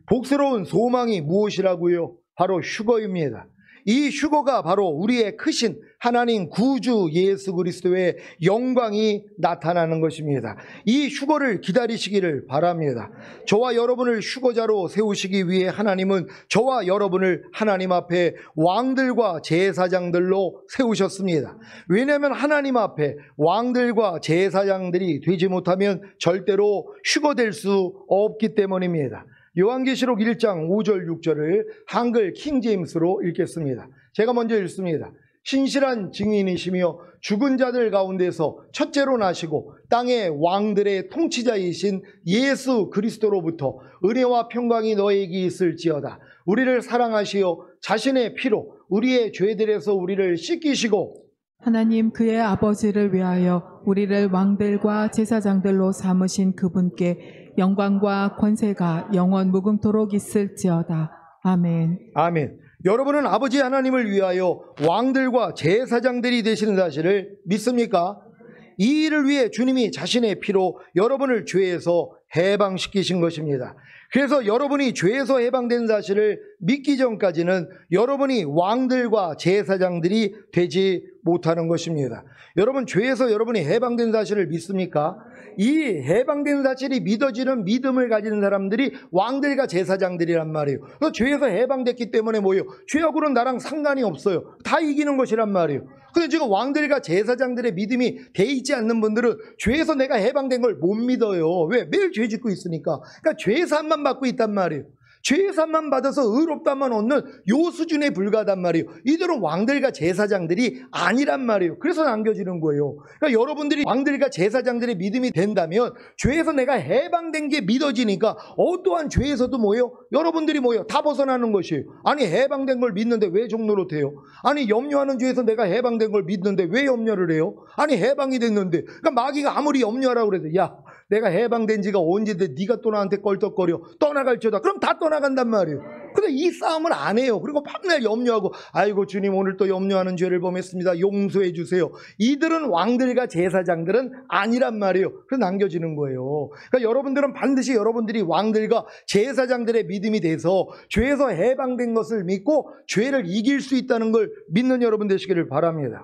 복스러운 소망이 무엇이라고요? 바로 휴거입니다. 이 휴거가 바로 우리의 크신 하나님 구주 예수 그리스도의 영광이 나타나는 것입니다. 이 휴거를 기다리시기를 바랍니다. 저와 여러분을 휴거자로 세우시기 위해 하나님은 저와 여러분을 하나님 앞에 왕들과 제사장들로 세우셨습니다. 왜냐하면 하나님 앞에 왕들과 제사장들이 되지 못하면 절대로 휴거될 수 없기 때문입니다. 요한계시록 1장 5절 6절을 한글 킹제임스로 읽겠습니다. 제가 먼저 읽습니다. 신실한 증인이시며 죽은 자들 가운데서 첫째로 나시고 땅의 왕들의 통치자이신 예수 그리스도로부터 은혜와 평강이 너에게 있을지어다. 우리를 사랑하시어 자신의 피로 우리의 죄들에서 우리를 씻기시고, 하나님 그의 아버지를 위하여 우리를 왕들과 제사장들로 삼으신 그분께 영광과 권세가 영원 무궁토록 있을지어다. 아멘. 아멘. 여러분은 아버지 하나님을 위하여 왕들과 제사장들이 되시는 사실을 믿습니까? 이 일을 위해 주님이 자신의 피로 여러분을 죄에서 해방시키신 것입니다. 그래서 여러분이 죄에서 해방된 사실을 믿기 전까지는 여러분이 왕들과 제사장들이 되지 못하는 것입니다. 여러분, 죄에서 여러분이 해방된 사실을 믿습니까? 이 해방된 사실이 믿어지는 믿음을 가지는 사람들이 왕들과 제사장들이란 말이에요. 그래서 죄에서 해방됐기 때문에 뭐예요? 죄하고는 나랑 상관이 없어요. 다 이기는 것이란 말이에요. 근데 지금 왕들과 제사장들의 믿음이 돼 있지 않는 분들은 죄에서 내가 해방된 걸 못 믿어요. 왜? 매일 죄 짓고 있으니까. 그러니까 죄의 산만 받고 있단 말이에요. 죄의 산만 받아서 의롭다만 얻는 요 수준에 불과하단 말이에요. 이들은 왕들과 제사장들이 아니란 말이에요. 그래서 남겨지는 거예요. 그러니까 여러분들이 왕들과 제사장들의 믿음이 된다면 죄에서 내가 해방된 게 믿어지니까 어떠한 죄에서도 뭐예요? 여러분들이 뭐예요? 다 벗어나는 것이에요. 아니, 해방된 걸 믿는데 왜 종노릇해요? 아니, 염려하는 죄에서 내가 해방된 걸 믿는데 왜 염려를 해요? 아니, 해방이 됐는데. 그러니까 마귀가 아무리 염려하라고 그래도 야, 내가 해방된 지가 언제인데 네가 또 나한테 껄떡거려 떠나갈지어다. 그럼 다 떠나간단 말이에요. 근데 이 싸움을 안 해요. 그리고 밤날 염려하고 아이고 주님 오늘 또 염려하는 죄를 범했습니다. 용서해 주세요. 이들은 왕들과 제사장들은 아니란 말이에요. 그래서 남겨지는 거예요. 그러니까 여러분들은 반드시 여러분들이 왕들과 제사장들의 믿음이 돼서 죄에서 해방된 것을 믿고 죄를 이길 수 있다는 걸 믿는 여러분 되시기를 바랍니다.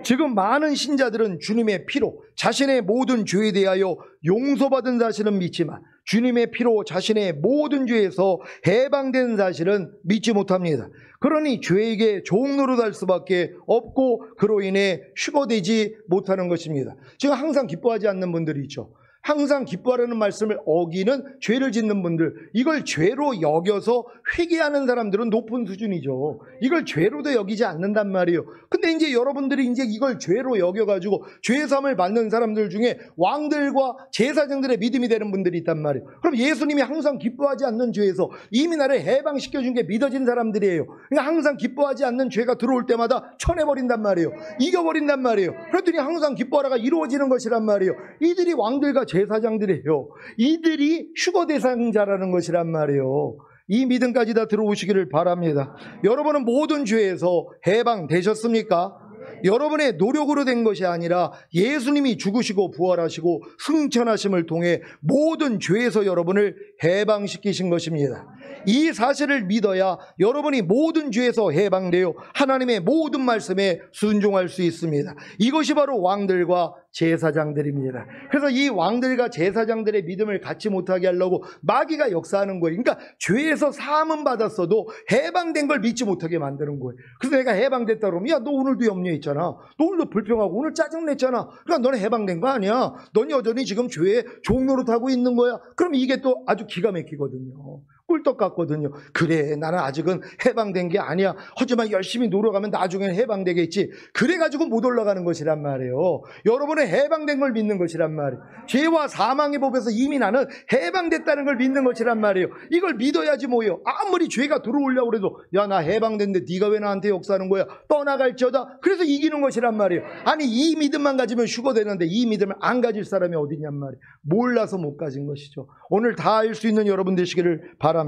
지금 많은 신자들은 주님의 피로 자신의 모든 죄에 대하여 용서받은 사실은 믿지만 주님의 피로 자신의 모든 죄에서 해방된 사실은 믿지 못합니다. 그러니 죄에게 종노릇할 수밖에 없고 그로 인해 휴거되지 못하는 것입니다. 지금 항상 기뻐하지 않는 분들이 있죠. 항상 기뻐하라는 말씀을 어기는 죄를 짓는 분들, 이걸 죄로 여겨서 회개하는 사람들은 높은 수준이죠. 이걸 죄로도 여기지 않는단 말이에요. 근데 이제 여러분들이 이제 이걸 죄로 여겨가지고 죄사함을 받는 사람들 중에 왕들과 제사장들의 믿음이 되는 분들이 있단 말이에요. 그럼 예수님이 항상 기뻐하지 않는 죄에서 이미 나를 해방시켜준 게 믿어진 사람들이에요. 그러니까 항상 기뻐하지 않는 죄가 들어올 때마다 쳐내버린단 말이에요. 이겨버린단 말이에요. 그랬더니 항상 기뻐하라가 이루어지는 것이란 말이에요. 이들이 왕들과 제사장들이에요. 이들이 휴거 대상자라는 것이란 말이에요. 이 믿음까지 다 들어오시기를 바랍니다. 여러분은 모든 죄에서 해방되셨습니까? 여러분의 노력으로 된 것이 아니라 예수님이 죽으시고 부활하시고 승천하심을 통해 모든 죄에서 여러분을 해방시키신 것입니다. 이 사실을 믿어야 여러분이 모든 죄에서 해방되어 하나님의 모든 말씀에 순종할 수 있습니다. 이것이 바로 왕들과 제사장들입니다. 그래서 이 왕들과 제사장들의 믿음을 갖지 못하게 하려고 마귀가 역사하는 거예요. 그러니까 죄에서 사함은 받았어도 해방된 걸 믿지 못하게 만드는 거예요. 그래서 내가 해방됐다 그러면 야, 너 오늘도 염려했잖아. 너 오늘도 불평하고 오늘 짜증냈잖아. 그러니까 너는 해방된 거 아니야. 넌 여전히 지금 죄의 종노릇 하고 있는 거야. 그럼 이게 또 아주 기가 막히거든요. 꿀떡 같거든요. 그래, 나는 아직은 해방된 게 아니야. 하지만 열심히 노력하면 나중에는 해방되겠지. 그래가지고 못 올라가는 것이란 말이에요. 여러분은 해방된 걸 믿는 것이란 말이에요. 죄와 사망의 법에서 이미 나는 해방됐다는 걸 믿는 것이란 말이에요. 이걸 믿어야지 뭐예요. 아무리 죄가 들어오려고 해도 야, 나 해방됐는데 네가 왜 나한테 역사하는 거야. 떠나갈지어다. 그래서 이기는 것이란 말이에요. 아니, 이 믿음만 가지면 휴거되는데 이 믿음을 안 가질 사람이 어디냔 말이에요. 몰라서 못 가진 것이죠. 오늘 다 알 수 있는 여러분 되시기를 바랍니다.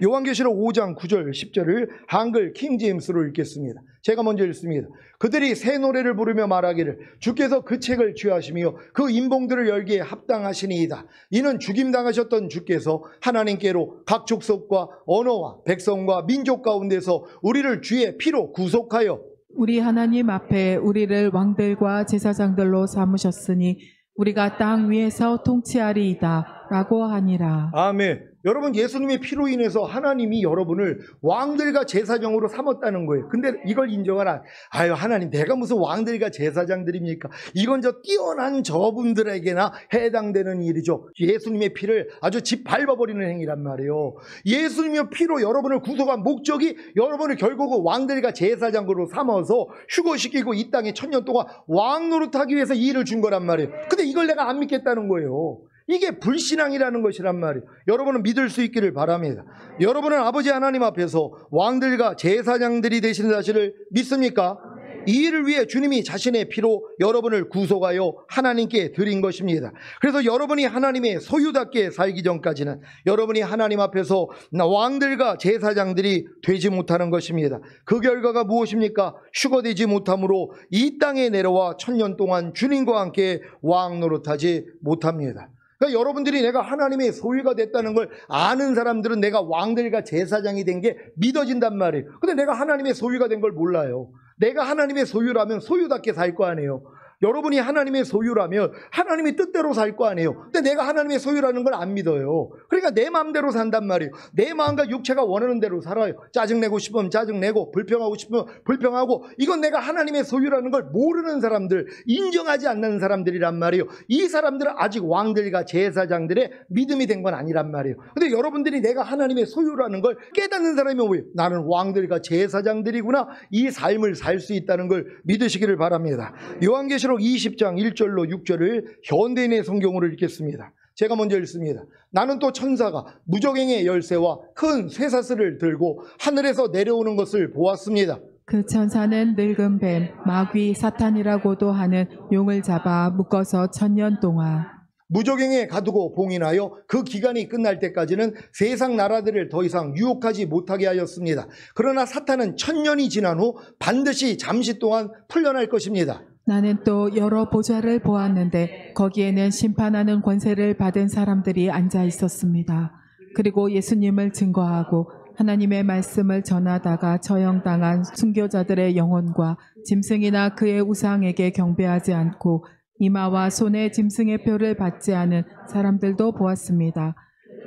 요한계시록 5장 9절 10절을 한글 킹제임스로 읽겠습니다. 제가 먼저 읽습니다. 그들이 새 노래를 부르며 말하기를 주께서 그 책을 취하시며 그 인봉들을 열기에 합당하시니이다. 이는 죽임당하셨던 주께서 하나님께로 각 족속과 언어와 백성과 민족 가운데서 우리를 주의 피로 구속하여 우리 하나님 앞에 우리를 왕들과 제사장들로 삼으셨으니 우리가 땅 위에서 통치하리이다 라고 하니라. 아멘. 여러분, 예수님의 피로 인해서 하나님이 여러분을 왕들과 제사장으로 삼았다는 거예요. 근데 이걸 인정하라. 아유, 하나님, 내가 무슨 왕들과 제사장들입니까? 이건 저 뛰어난 저분들에게나 해당되는 일이죠. 예수님의 피를 아주 짓밟아버리는 행위란 말이에요. 예수님의 피로 여러분을 구속한 목적이 여러분을 결국은 왕들과 제사장으로 삼아서 휴거시키고 이 땅에 1000년 동안 왕 노릇하기 위해서 이 일을 준 거란 말이에요. 근데 이걸 내가 안 믿겠다는 거예요. 이게 불신앙이라는 것이란 말이에요. 여러분은 믿을 수 있기를 바랍니다. 여러분은 아버지 하나님 앞에서 왕들과 제사장들이 되시는 사실을 믿습니까? 이 일을 위해 주님이 자신의 피로 여러분을 구속하여 하나님께 드린 것입니다. 그래서 여러분이 하나님의 소유답게 살기 전까지는 여러분이 하나님 앞에서 왕들과 제사장들이 되지 못하는 것입니다. 그 결과가 무엇입니까? 휴거되지 못함으로 이 땅에 내려와 1000년 동안 주님과 함께 왕 노릇하지 못합니다. 그러니까 여러분들이 내가 하나님의 소유가 됐다는 걸 아는 사람들은 내가 왕들과 제사장이 된 게 믿어진단 말이에요. 근데 내가 하나님의 소유가 된 걸 몰라요. 내가 하나님의 소유라면 소유답게 살 거 아니에요. 여러분이 하나님의 소유라면 하나님의 뜻대로 살 거 아니에요. 근데 내가 하나님의 소유라는 걸 안 믿어요. 그러니까 내 마음대로 산단 말이에요. 내 마음과 육체가 원하는 대로 살아요. 짜증내고 싶으면 짜증내고 불평하고 싶으면 불평하고. 이건 내가 하나님의 소유라는 걸 모르는 사람들, 인정하지 않는 사람들이란 말이에요. 이 사람들은 아직 왕들과 제사장들의 믿음이 된 건 아니란 말이에요. 근데 여러분들이 내가 하나님의 소유라는 걸 깨닫는 사람이 뭐예요? 나는 왕들과 제사장들이구나. 이 삶을 살 수 있다는 걸 믿으시기를 바랍니다. 요한계시록 20장 1절로 6절을 현대인의 성경으로 읽겠습니다. 제가 먼저 읽습니다. 나는 또 천사가 무저갱의 열쇠와 큰 쇠사슬을 들고 하늘에서 내려오는 것을 보았습니다. 그 천사는 늙은 뱀, 마귀, 사탄이라고도 하는 용을 잡아 묶어서 1000년 동안 무저갱에 가두고 봉인하여 그 기간이 끝날 때까지는 세상 나라들을 더 이상 유혹하지 못하게 하였습니다. 그러나 사탄은 1000년이 지난 후 반드시 잠시 동안 풀려날 것입니다. 나는 또 여러 보좌를 보았는데 거기에는 심판하는 권세를 받은 사람들이 앉아 있었습니다. 그리고 예수님을 증거하고 하나님의 말씀을 전하다가 처형당한 순교자들의 영혼과 짐승이나 그의 우상에게 경배하지 않고 이마와 손에 짐승의 표를 받지 않은 사람들도 보았습니다.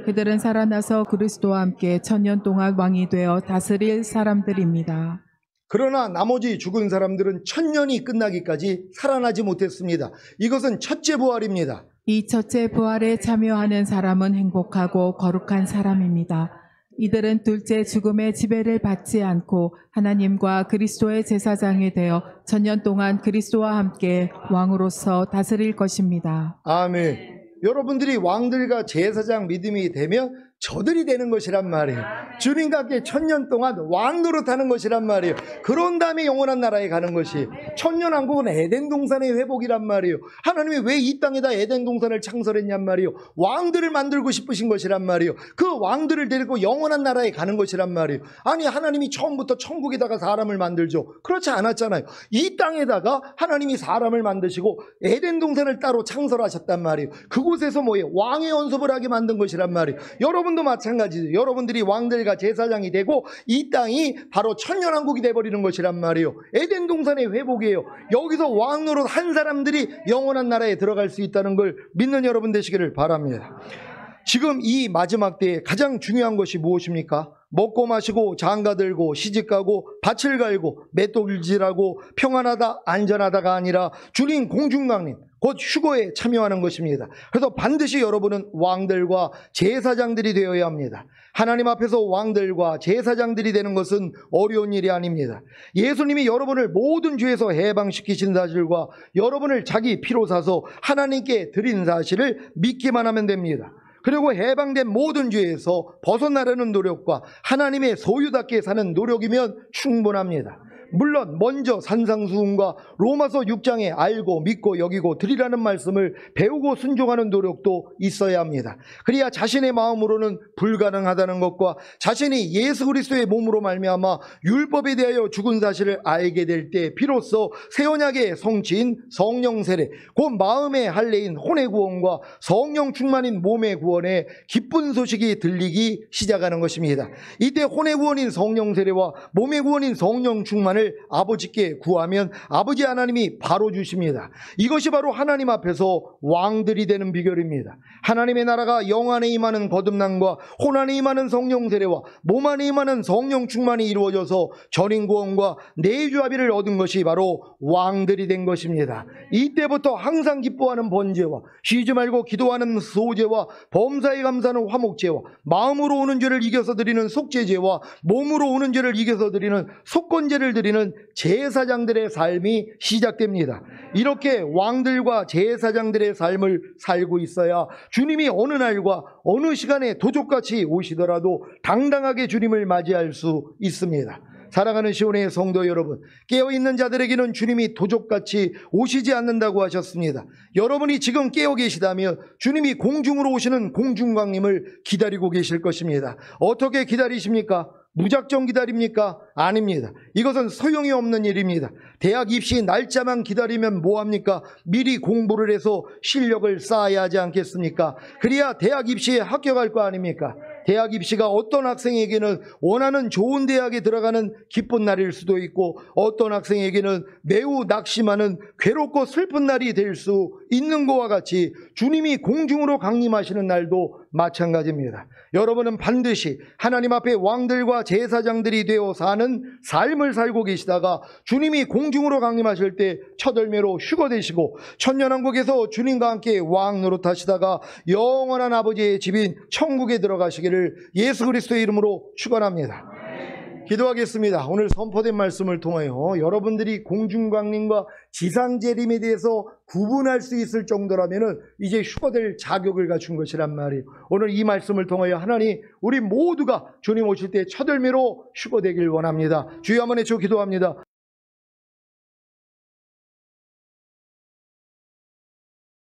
그들은 살아나서 그리스도와 함께 1000년 동안 왕이 되어 다스릴 사람들입니다. 그러나 나머지 죽은 사람들은 1000년이 끝나기까지 살아나지 못했습니다. 이것은 첫째 부활입니다. 이 첫째 부활에 참여하는 사람은 행복하고 거룩한 사람입니다. 이들은 둘째 죽음의 지배를 받지 않고 하나님과 그리스도의 제사장이 되어 1000년 동안 그리스도와 함께 왕으로서 다스릴 것입니다. 아멘. 여러분들이 왕들과 제사장 믿음이 되면 저들이 되는 것이란 말이에요. 주님과 함께 천년 동안 왕 노릇하는 것이란 말이에요. 그런 다음에 영원한 나라에 가는 것이 천년왕국은 에덴 동산의 회복이란 말이에요. 하나님이 왜 이 땅에다 에덴 동산을 창설했냔 말이에요. 왕들을 만들고 싶으신 것이란 말이에요. 그 왕들을 데리고 영원한 나라에 가는 것이란 말이에요. 아니, 하나님이 처음부터 천국에다가 사람을 만들죠. 그렇지 않았잖아요. 이 땅에다가 하나님이 사람을 만드시고 에덴 동산을 따로 창설하셨단 말이에요. 그곳에서 뭐예요? 왕의 연습을 하게 만든 것이란 말이에요. 여러분도 마찬가지죠. 여러분들이 왕들과 제사장이 되고 이 땅이 바로 천년왕국이 돼버리는 것이란 말이에요. 에덴 동산의 회복이에요. 여기서 왕 노릇 한 사람들이 영원한 나라에 들어갈 수 있다는 걸 믿는 여러분 되시기를 바랍니다. 지금 이 마지막 때에 가장 중요한 것이 무엇입니까? 먹고 마시고 장가들고 시집가고 밭을 갈고 맷돌질하고 평안하다 안전하다가 아니라 주님 공중강림 곧 휴거에 참여하는 것입니다. 그래서 반드시 여러분은 왕들과 제사장들이 되어야 합니다. 하나님 앞에서 왕들과 제사장들이 되는 것은 어려운 일이 아닙니다. 예수님이 여러분을 모든 죄에서 해방시키신 사실과 여러분을 자기 피로 사서 하나님께 드린 사실을 믿기만 하면 됩니다. 그리고 해방된 모든 죄에서 벗어나려는 노력과 하나님의 소유답게 사는 노력이면 충분합니다. 물론 먼저 산상수훈과 로마서 6장에 알고 믿고 여기고 드리라는 말씀을 배우고 순종하는 노력도 있어야 합니다. 그래야 자신의 마음으로는 불가능하다는 것과 자신이 예수 그리스도의 몸으로 말미암아 율법에 대하여 죽은 사실을 알게 될 때 비로소 새 언약의 성취인 성령 세례, 곧 마음의 할례인 혼의 구원과 성령 충만인 몸의 구원에 기쁜 소식이 들리기 시작하는 것입니다. 이때 혼의 구원인 성령 세례와 몸의 구원인 성령 충만을 아버지께 구하면 아버지 하나님이 바로 주십니다. 이것이 바로 하나님 앞에서 왕들이 되는 비결입니다. 하나님의 나라가 영 안에 임하는 거듭남과 혼 안에 임하는 성령 세례와 몸 안에 임하는 성령 충만이 이루어져서 전인 구원과 내주합의를 얻은 것이 바로 왕들이 된 것입니다. 이때부터 항상 기뻐하는 번제와 쉬지 말고 기도하는 소제와 범사에 감사하는 화목제와 마음으로 오는 죄를 이겨서 드리는 속죄제와 몸으로 오는 죄를 이겨서 드리는 속건제를 드리는 제사장들의 삶이 시작됩니다. 이렇게 왕들과 제사장들의 삶을 살고 있어야 주님이 어느 날과 어느 시간에 도적같이 오시더라도 당당하게 주님을 맞이할 수 있습니다. 사랑하는 시온의 성도 여러분, 깨어있는 자들에게는 주님이 도적같이 오시지 않는다고 하셨습니다. 여러분이 지금 깨어 계시다면 주님이 공중으로 오시는 공중강림을 기다리고 계실 것입니다. 어떻게 기다리십니까? 무작정 기다립니까? 아닙니다. 이것은 소용이 없는 일입니다. 대학 입시 날짜만 기다리면 뭐합니까? 미리 공부를 해서 실력을 쌓아야 하지 않겠습니까? 그래야 대학 입시에 합격할 거 아닙니까? 대학 입시가 어떤 학생에게는 원하는 좋은 대학에 들어가는 기쁜 날일 수도 있고 어떤 학생에게는 매우 낙심하는 괴롭고 슬픈 날이 될 수 있는 것과 같이 주님이 공중으로 강림하시는 날도 마찬가지입니다. 여러분은 반드시 하나님 앞에 왕들과 제사장들이 되어 사는 삶을 살고 계시다가 주님이 공중으로 강림하실 때 첫 열매로 휴거되시고 천년왕국에서 주님과 함께 왕 노릇하시다가 영원한 아버지의 집인 천국에 들어가시기를 예수 그리스도의 이름으로 축원합니다. 기도하겠습니다. 오늘 선포된 말씀을 통하여 여러분들이 공중강림과 지상재림에 대해서 구분할 수 있을 정도라면 이제 휴거될 자격을 갖춘 것이란 말이에요. 오늘 이 말씀을 통하여 하나님 우리 모두가 주님 오실 때 첫 열매로 휴거되길 원합니다. 주여 한번 외쳐 기도합니다.